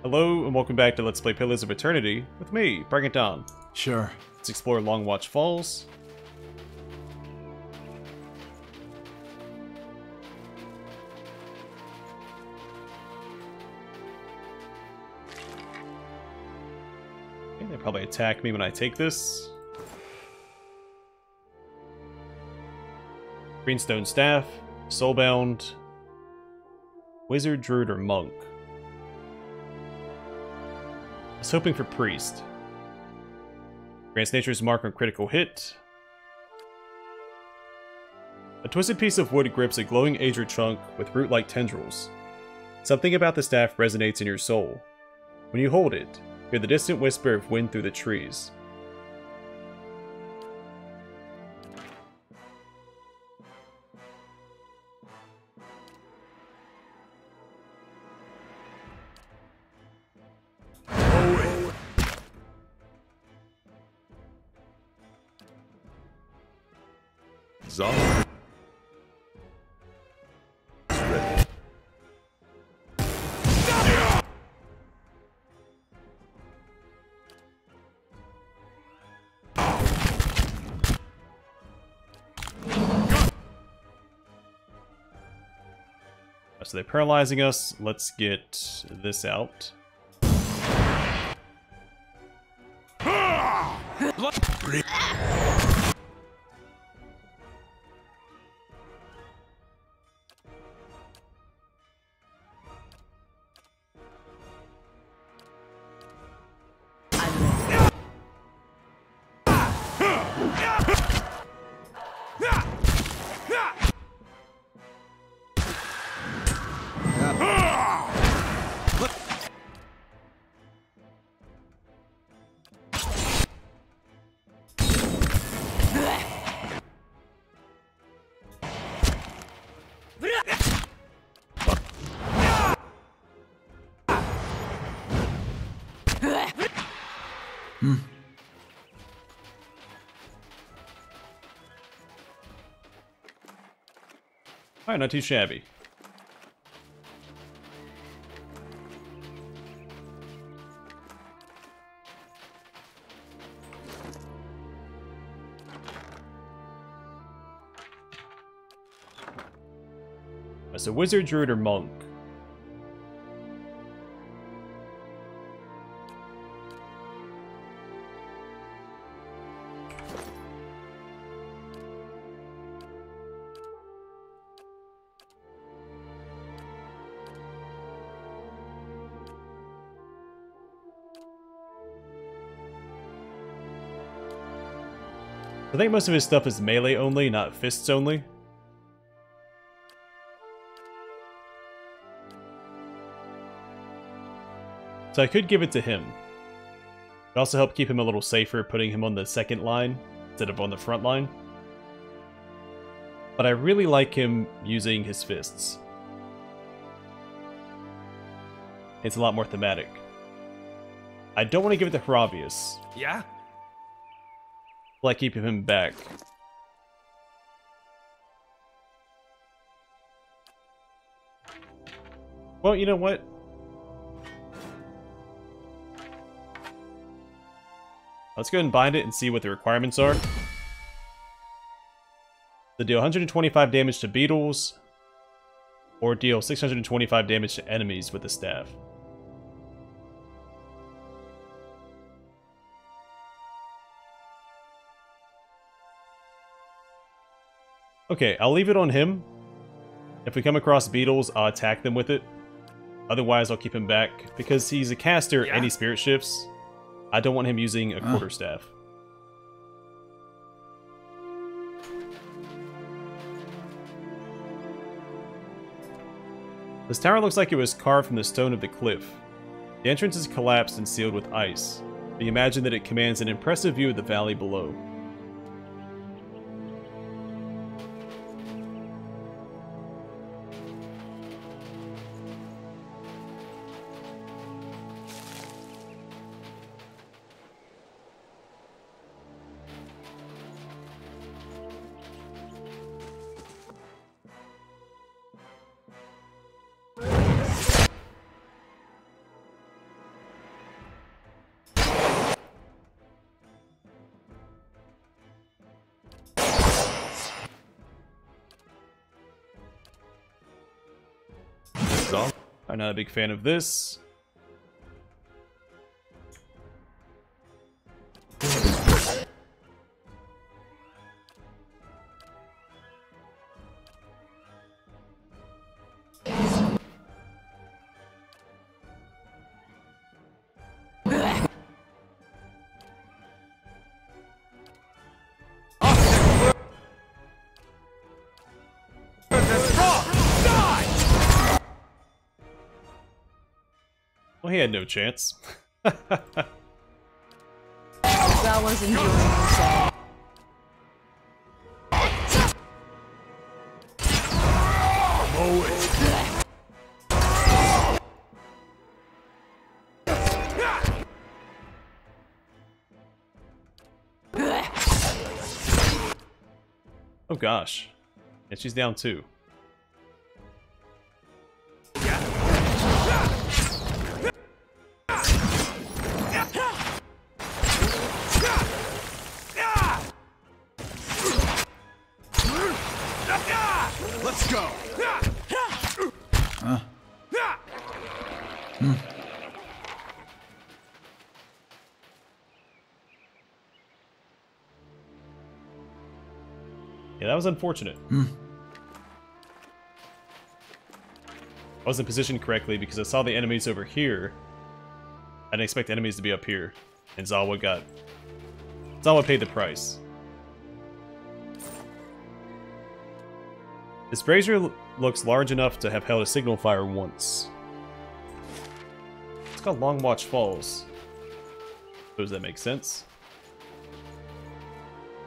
Hello and welcome back to Let's Play Pillars of Eternity with me, Bring It Down. Sure. Let's explore Longwatch Falls. Okay, they probably attack me when I take this. Greenstone Staff, Soulbound, Wizard, Druid, or Monk. I was hoping for Priest. Grants Nature's Mark on critical hit. A twisted piece of wood grips a glowing azure trunk with root-like tendrils. Something about the staff resonates in your soul. When you hold it, hear the distant whisper of wind through the trees. So they're paralyzing us. Let's get this out. Alright, not too shabby. So Wizard, Druid, or Monk? I think most of his stuff is melee only, not fists only. So I could give it to him. It also help keep him a little safer, putting him on the second line instead of on the front line. But I really like him using his fists. It's a lot more thematic. I don't want to give it to Haravius. Yeah? Like keeping him back. Well, you know what? Let's go ahead and bind it and see what the requirements are. To deal 125 damage to beetles, or deal 625 damage to enemies with the staff. Okay, I'll leave it on him. If we come across beetles, I'll attack them with it. Otherwise, I'll keep him back. Because he's a caster and he spirit shifts, I don't want him using a quarterstaff. This tower looks like it was carved from the stone of the cliff. The entrance is collapsed and sealed with ice, but you imagine that it commands an impressive view of the valley below. I'm not a big fan of this. Well, he had no chance. That was enjoying himself. Oh gosh. And she's down too. Let's go. Huh? Yeah, that was unfortunate. I wasn't positioned correctly because I saw the enemies over here. I didn't expect enemies to be up here. And Zawa paid the price. This brazier looks large enough to have held a signal fire once. It's called Longwatch Falls. Suppose that makes sense.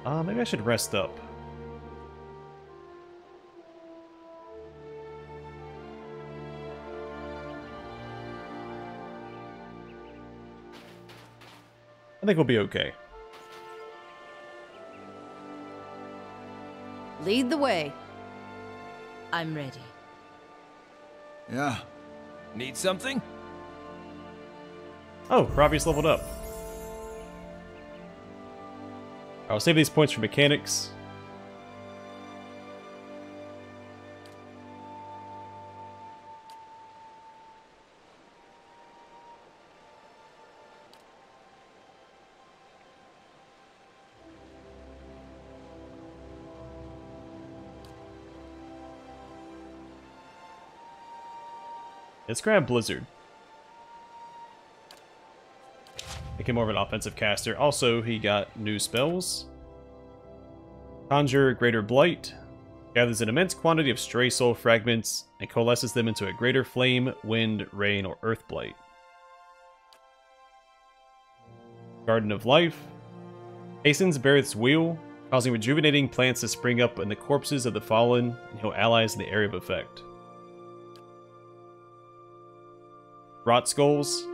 Maybe I should rest up. I think we'll be okay. Lead the way. I'm ready. Yeah. Need something? Oh, Ravi's leveled up. I'll save these points for mechanics. Let's grab Blizzard. Make him more of an offensive caster. Also, he got new spells. Conjure Greater Blight. Gathers an immense quantity of stray soul fragments and coalesces them into a greater flame, wind, rain, or earth blight. Garden of Life. Hastens Barrett's Wheel, causing rejuvenating plants to spring up in the corpses of the fallen and heal allies in the area of effect. Rot Skulls.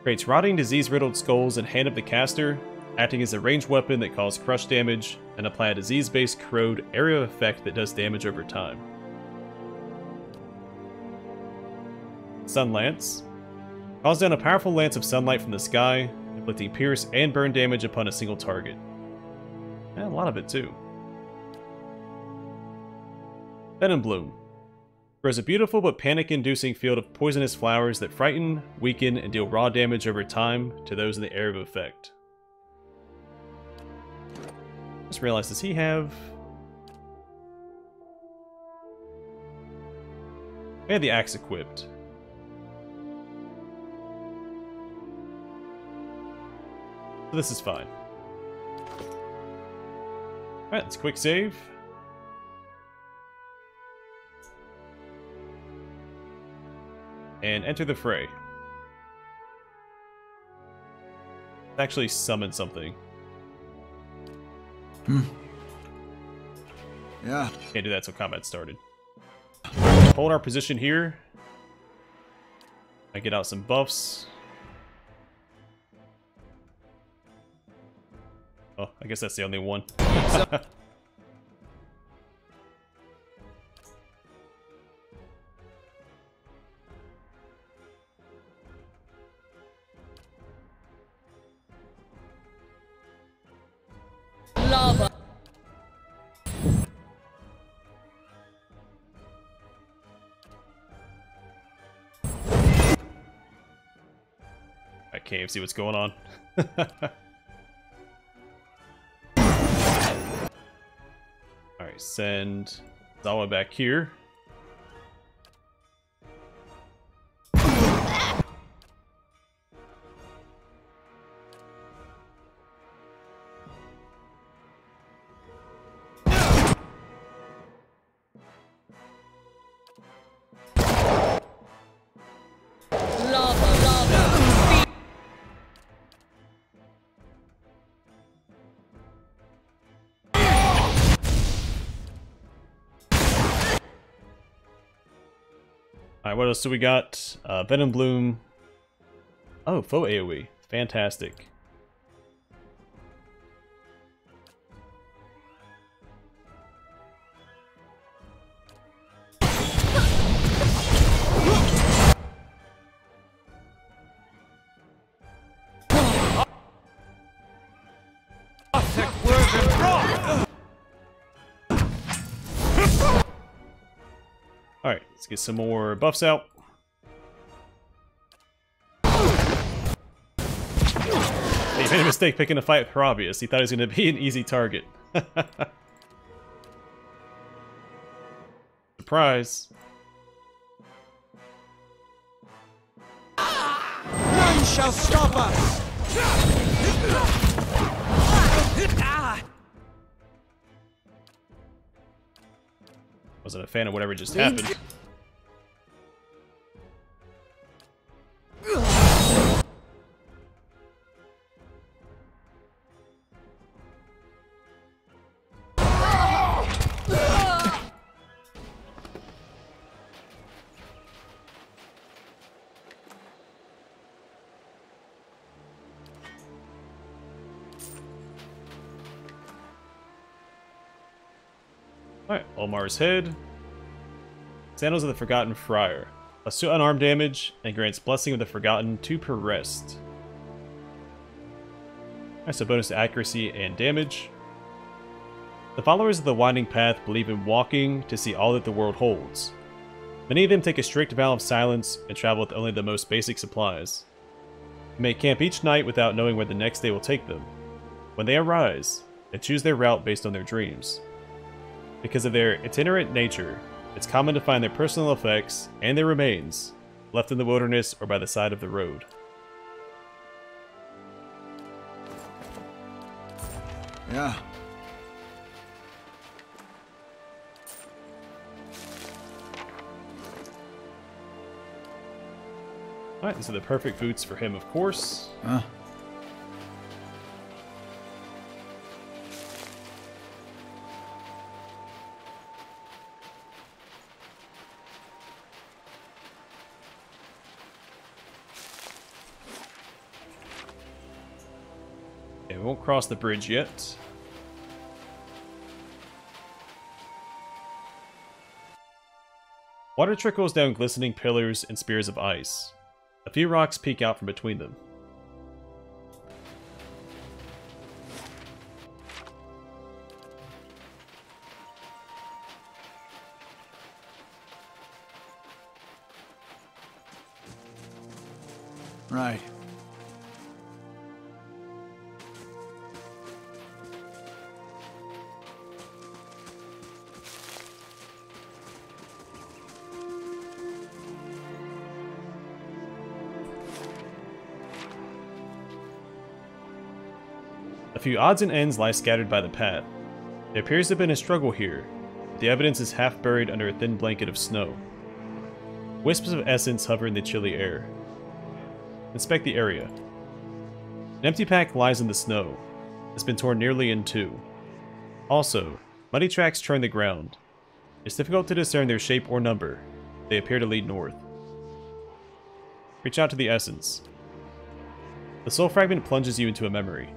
Creates rotting, disease-riddled skulls in hand of the caster, acting as a ranged weapon that causes crush damage, and apply a disease-based corrode area of effect that does damage over time. Sun Lance. Calls down a powerful lance of sunlight from the sky, inflicting pierce and burn damage upon a single target. And a lot of it too. Venom Bloom. Grows a beautiful but panic-inducing field of poisonous flowers that frighten, weaken, and deal raw damage over time to those in the area of effect. Just realized, does he have... We had the axe equipped. So this is fine. Alright, let's quick save. And enter the fray. Actually summon something. Yeah. Can't do that until combat started. Hold our position here. I get out some buffs. Oh, I guess that's the only one. Lava. cave, see what's going on. Alright, send Zawa back here. Alright, what else do we got? Venom Bloom. Oh, faux AoE. Fantastic. Alright, let's get some more buffs out. He made a mistake picking a fight with Harabius. He thought he was going to be an easy target. Surprise. None shall stop us! Wasn't a fan of whatever just happened. Alright, Olmar's head. Sandals of the Forgotten Friar. Plus 2 unarmed damage, and grants Blessing of the Forgotten 2 per rest. Alright, so bonus to accuracy and damage. The followers of the Winding Path believe in walking to see all that the world holds. Many of them take a strict vow of silence and travel with only the most basic supplies. They may camp each night without knowing where the next day will take them. When they arise, they choose their route based on their dreams. Because of their itinerant nature, it's common to find their personal effects and their remains left in the wilderness or by the side of the road. Yeah. Alright, these are the perfect boots for him, of course. Huh? Okay, we won't cross the bridge yet. Water trickles down glistening pillars and spears of ice. A few rocks peek out from between them. Right. A few odds and ends lie scattered by the path. There appears to have been a struggle here, but the evidence is half buried under a thin blanket of snow. Wisps of essence hover in the chilly air. Inspect the area. An empty pack lies in the snow. It's been torn nearly in two. Also, muddy tracks churn the ground. It's difficult to discern their shape or number. They appear to lead north. Reach out to the essence. The soul fragment plunges you into a memory.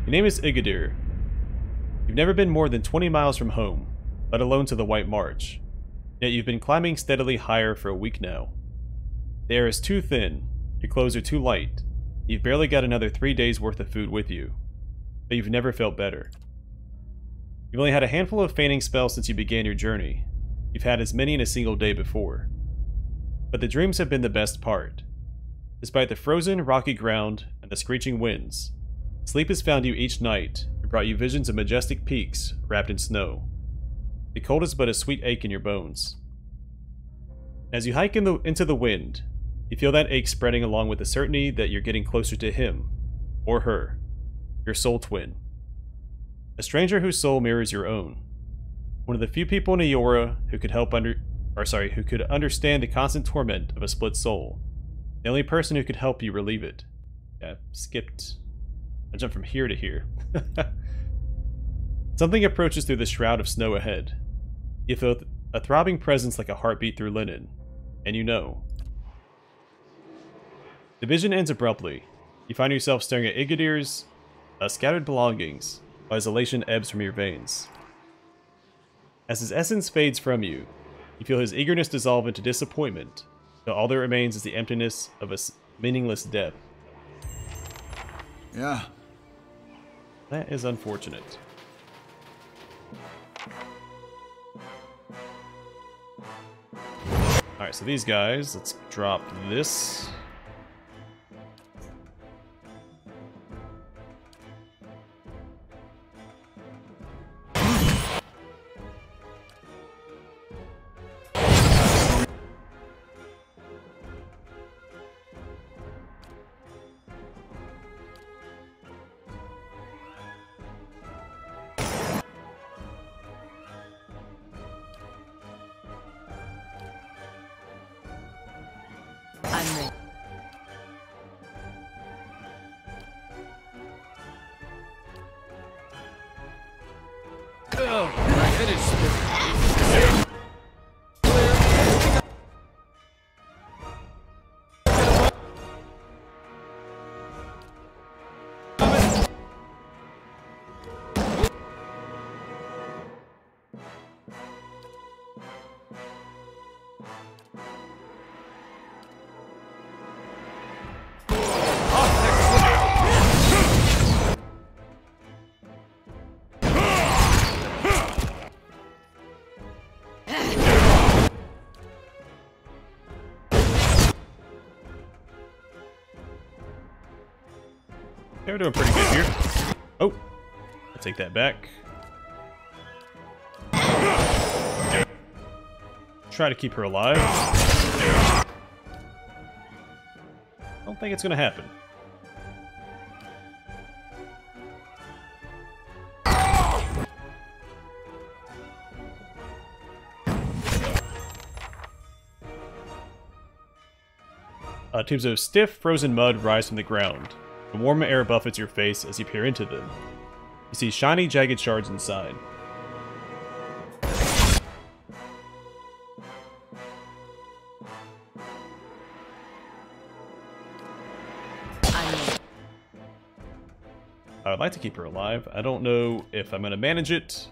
Your name is Igadir. You've never been more than 20 miles from home, let alone to the White March. Yet you've been climbing steadily higher for a week now. The air is too thin, your clothes are too light, you've barely got another 3 days worth of food with you. But you've never felt better. You've only had a handful of fainting spells since you began your journey. You've had as many in a single day before. But the dreams have been the best part. Despite the frozen, rocky ground and the screeching winds, sleep has found you each night and brought you visions of majestic peaks wrapped in snow. The cold is but a sweet ache in your bones. As you hike into the wind, you feel that ache spreading along with the certainty that you're getting closer to him, or her, your soul twin. A stranger whose soul mirrors your own. One of the few people in Eora who could who could understand the constant torment of a split soul. The only person who could help you relieve it. Yeah, I jumped from here to here. Something approaches through the shroud of snow ahead. You feel a throbbing presence like a heartbeat through linen, and you know. The vision ends abruptly. You find yourself staring at Igadir's scattered belongings, while his elation ebbs from your veins. As his essence fades from you, you feel his eagerness dissolve into disappointment, till all that remains is the emptiness of a meaningless death. Yeah. That is unfortunate. Alright, so these guys, let's drop this. I'm ready. Oh, my head is spinning. They're doing pretty good here. Oh, I'll take that back. Try to keep her alive. Don't think it's gonna happen. Tubes of stiff, frozen mud rise from the ground. The warm air buffets your face as you peer into them. You see shiny, jagged shards inside. I would like to keep her alive. I don't know if I'm going to manage it.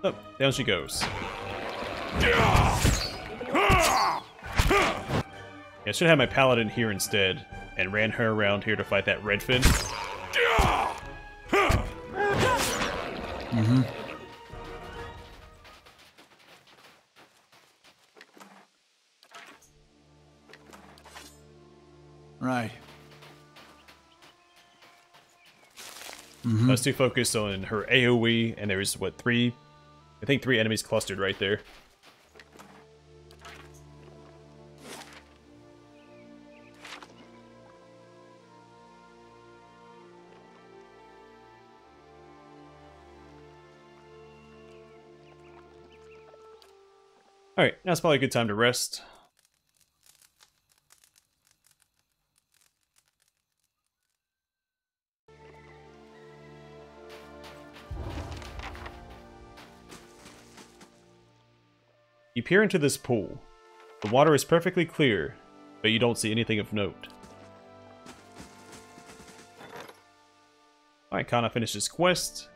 Oh, down she goes. I should have my paladin here instead, and ran her around here to fight that redfin. Mm-hmm. Right. I was too focused on her AoE, and there was, what, three enemies clustered right there. Alright, now's probably a good time to rest. You peer into this pool. The water is perfectly clear, but you don't see anything of note. Alright, Kana finished his quest.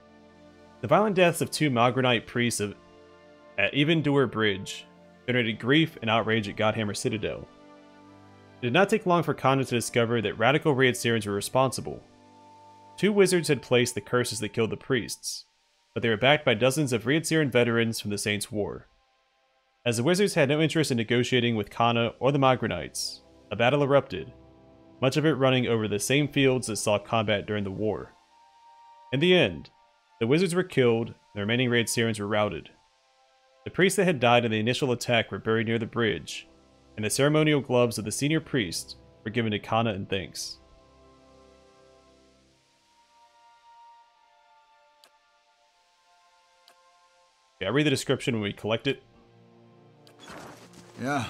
The violent deaths of two Magranite priests at Evildoer Bridge, generated grief and outrage at Godhammer Citadel. It did not take long for Kana to discover that radical Readsirans were responsible. 2 wizards had placed the curses that killed the priests, but they were backed by dozens of Readsiran veterans from the Saints' War. As the wizards had no interest in negotiating with Kana or the Magranites, a battle erupted, much of it running over the same fields that saw combat during the war. In the end, the wizards were killed, and the remaining Readsirans were routed. The priests that had died in the initial attack were buried near the bridge, and the ceremonial gloves of the senior priest were given to Kana in thanks. Okay, I'll read the description when we collect it. Yeah.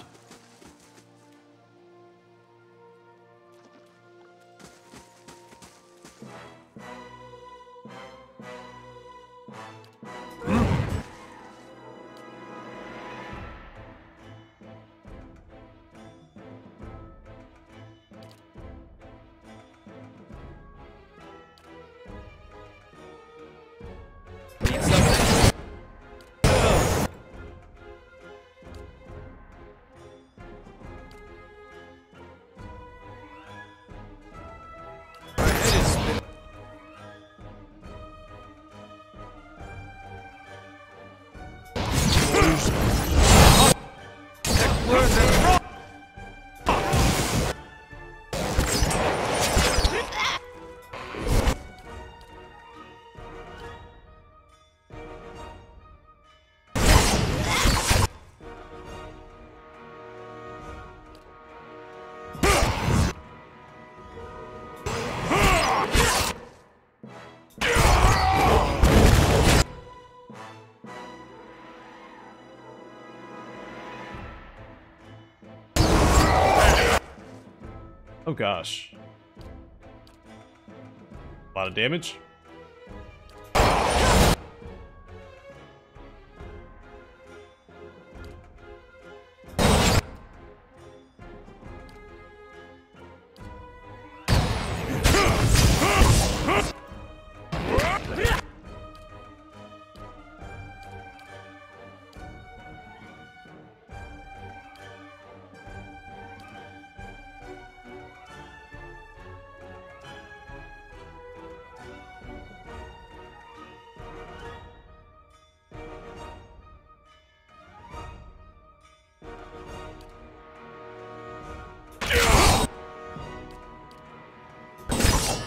Oh gosh. A lot of damage.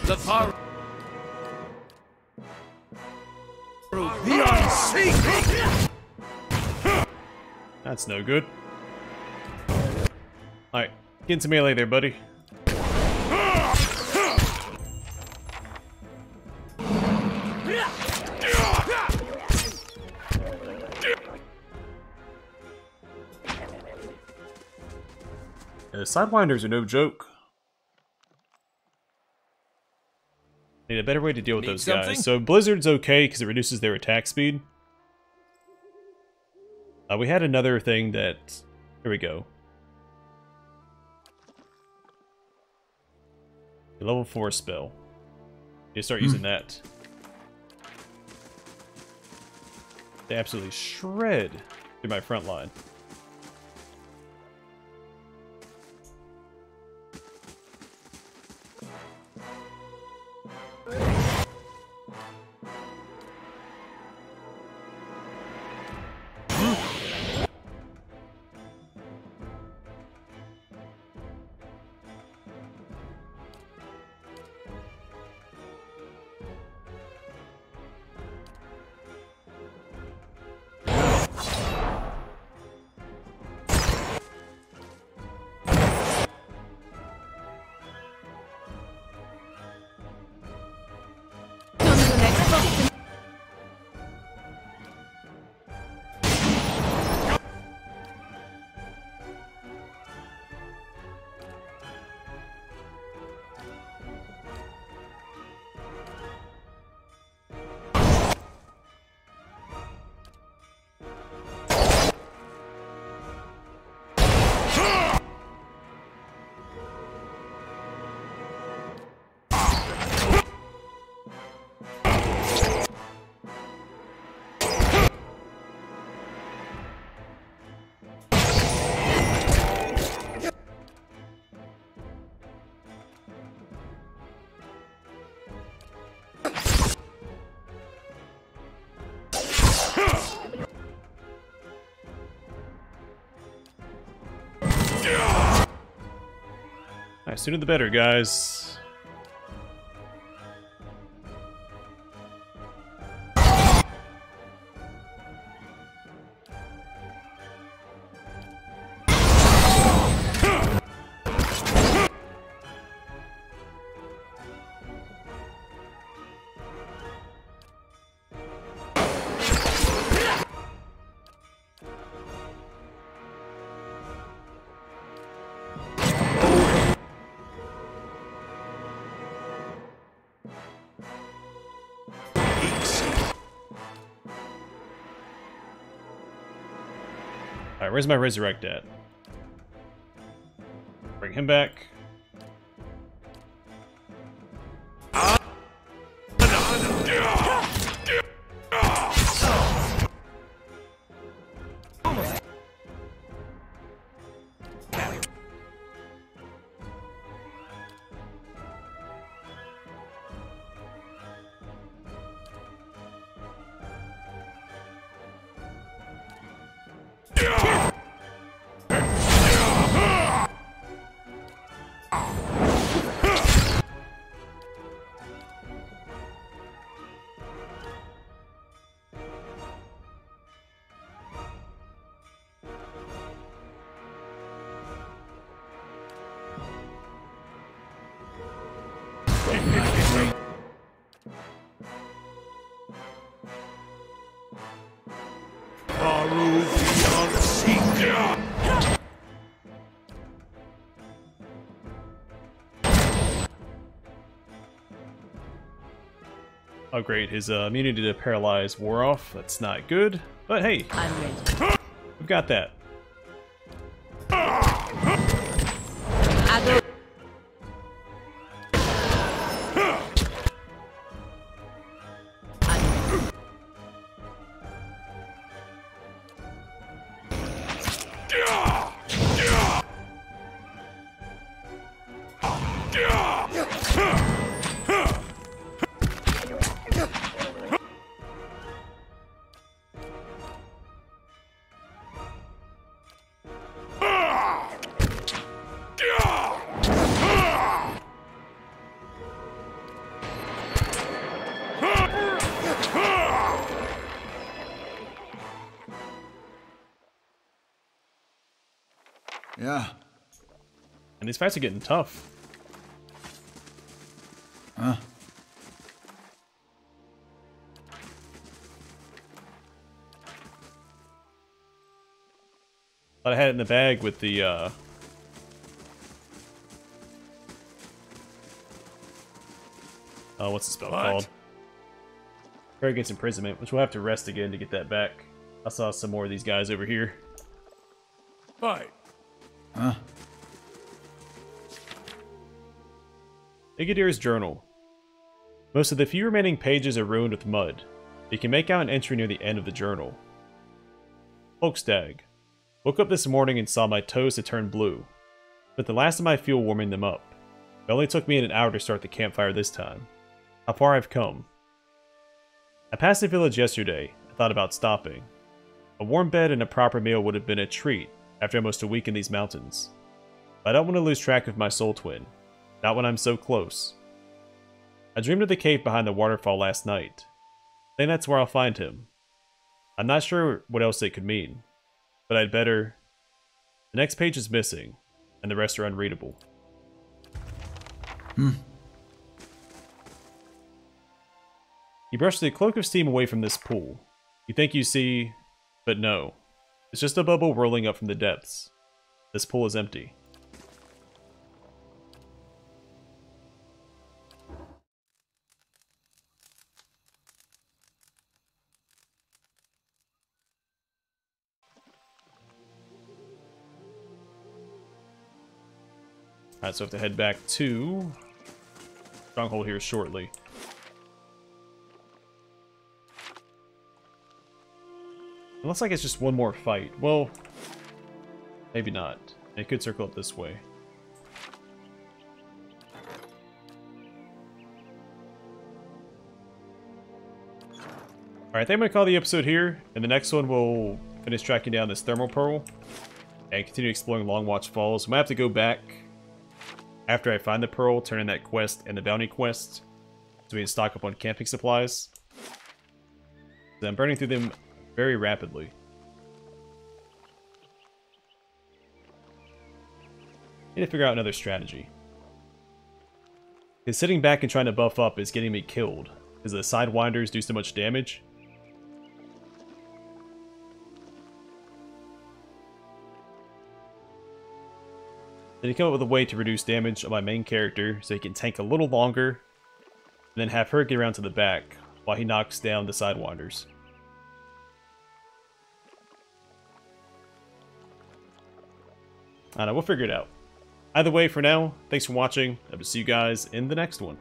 The far beyond seeking. That's no good. Alright, get into melee there, buddy. Sidewinders are no joke. Need a better way to deal with those guys. So Blizzard's okay because it reduces their attack speed. We had another thing that... Here we go. A level 4 spell. You start using that. They absolutely shred through my front line. Alright, sooner the better, guys. Alright, where's my resurrect at? Bring him back. Oh great, his immunity to paralyze wore off. That's not good. But hey, I'm ready. we've got that. I go. Yeah. And these fights are getting tough. Huh? Thought I had it in the bag with the oh, what's the spell called? Prayer Against Imprisonment, which we'll have to rest again to get that back. I saw some more of these guys over here. Fight. Huh? Brigadier's Journal. Most of the few remaining pages are ruined with mud. You can make out an entry near the end of the journal. Folkstag. Woke up this morning and saw my toes to turn blue. But the last of my fuel warming them up. It only took me an hour to start the campfire this time. How far I've come. I passed the village yesterday. I thought about stopping. A warm bed and a proper meal would have been a treat after almost a week in these mountains. But I don't want to lose track of my soul twin. Not when I'm so close. I dreamed of the cave behind the waterfall last night. I think that's where I'll find him. I'm not sure what else it could mean. But I'd better... The next page is missing, and the rest are unreadable. You brush the cloak of steam away from this pool. You think you see... But no. It's just a bubble whirling up from the depths. This pool is empty. Alright, so I have to head back to Stronghold here shortly. It looks like it's just one more fight. Well, maybe not. It could circle up this way. Alright, I think I'm going to call the episode here. In the next one, we'll finish tracking down this thermal pearl and continue exploring Longwatch Falls. We might have to go back after I find the pearl, turn in that quest and the bounty quest, so we can stock up on camping supplies. So I'm burning through them very rapidly. Need to figure out another strategy. Because sitting back and trying to buff up is getting me killed, because the sidewinders do so much damage. Then you come up with a way to reduce damage on my main character so he can tank a little longer, and then have her get around to the back while he knocks down the sidewinders. I don't know, we'll figure it out. Either way, for now, thanks for watching. I will see you guys in the next one.